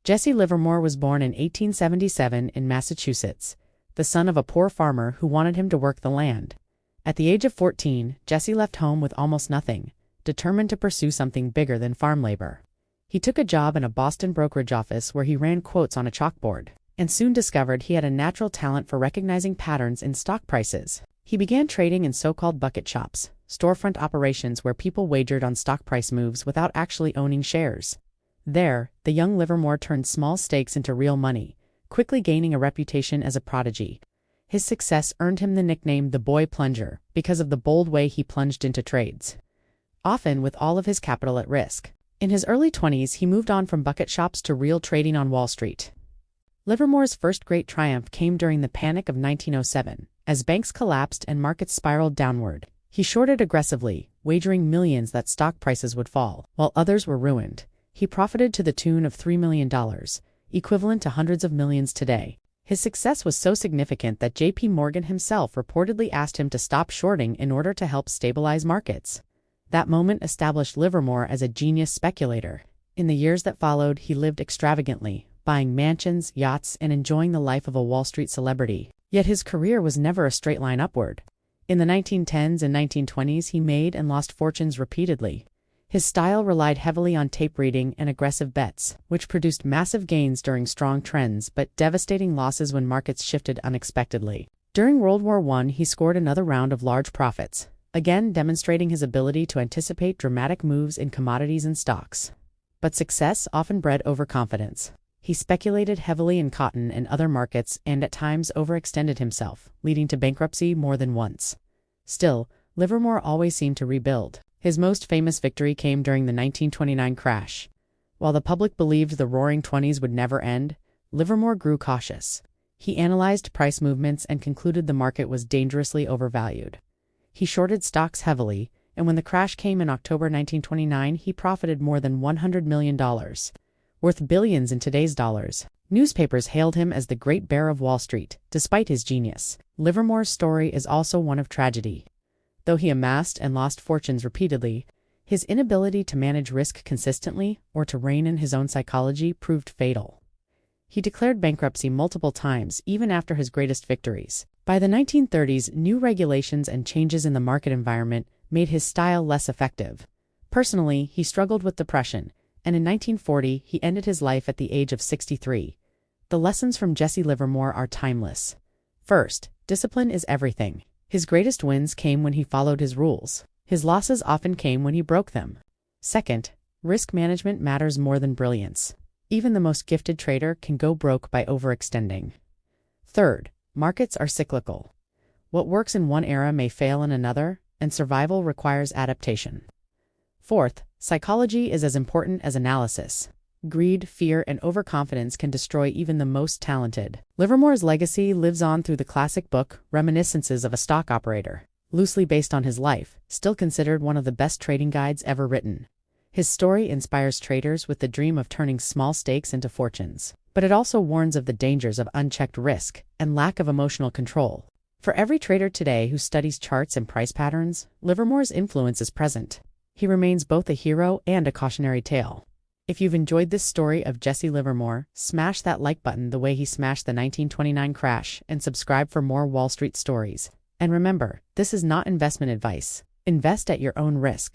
Jesse Livermore was born in 1877 in Massachusetts, the son of a poor farmer who wanted him to work the land. At the age of 14, Jesse left home with almost nothing, determined to pursue something bigger than farm labor. He took a job in a Boston brokerage office where he ran quotes on a chalkboard, and soon discovered he had a natural talent for recognizing patterns in stock prices. He began trading in so-called bucket shops, storefront operations where people wagered on stock price moves without actually owning shares. There, the young Livermore turned small stakes into real money, quickly gaining a reputation as a prodigy. His success earned him the nickname the Boy Plunger because of the bold way he plunged into trades, often with all of his capital at risk. In his early 20s, he moved on from bucket shops to real trading on Wall Street. Livermore's first great triumph came during the Panic of 1907, as banks collapsed and markets spiraled downward. He shorted aggressively, wagering millions that stock prices would fall, while others were ruined. He profited to the tune of $3 million, equivalent to hundreds of millions today. His success was so significant that J.P. Morgan himself reportedly asked him to stop shorting in order to help stabilize markets. That moment established Livermore as a genius speculator. In the years that followed, he lived extravagantly, buying mansions, yachts, and enjoying the life of a Wall Street celebrity. Yet his career was never a straight line upward. In the 1910s and 1920s, he made and lost fortunes repeatedly. His style relied heavily on tape reading and aggressive bets, which produced massive gains during strong trends but devastating losses when markets shifted unexpectedly. During World War I, he scored another round of large profits, again demonstrating his ability to anticipate dramatic moves in commodities and stocks. But success often bred overconfidence. He speculated heavily in cotton and other markets and at times overextended himself, leading to bankruptcy more than once. Still, Livermore always seemed to rebuild. His most famous victory came during the 1929 crash. While the public believed the Roaring Twenties would never end, Livermore grew cautious. He analyzed price movements and concluded the market was dangerously overvalued. He shorted stocks heavily, and when the crash came in October 1929, he profited more than $100 million, worth billions in today's dollars. Newspapers hailed him as the Great Bear of Wall Street, despite his genius. Livermore's story is also one of tragedy. Though he amassed and lost fortunes repeatedly, his inability to manage risk consistently or to rein in his own psychology proved fatal. He declared bankruptcy multiple times even after his greatest victories. By the 1930s, new regulations and changes in the market environment made his style less effective. Personally, he struggled with depression, and in 1940 he ended his life at the age of 63. The lessons from Jesse Livermore are timeless. First, discipline is everything. His greatest wins came when he followed his rules. His losses often came when he broke them. Second, risk management matters more than brilliance. Even the most gifted trader can go broke by overextending. Third, markets are cyclical. What works in one era may fail in another, and survival requires adaptation. Fourth, psychology is as important as analysis. Greed, fear, and overconfidence can destroy even the most talented. Livermore's legacy lives on through the classic book, Reminiscences of a Stock Operator, loosely based on his life, still considered one of the best trading guides ever written. His story inspires traders with the dream of turning small stakes into fortunes, but it also warns of the dangers of unchecked risk and lack of emotional control. For every trader today who studies charts and price patterns, Livermore's influence is present. He remains both a hero and a cautionary tale. If you've enjoyed this story of Jesse Livermore, smash that like button the way he smashed the 1929 crash and subscribe for more Wall Street stories. And remember, this is not investment advice. Invest at your own risk.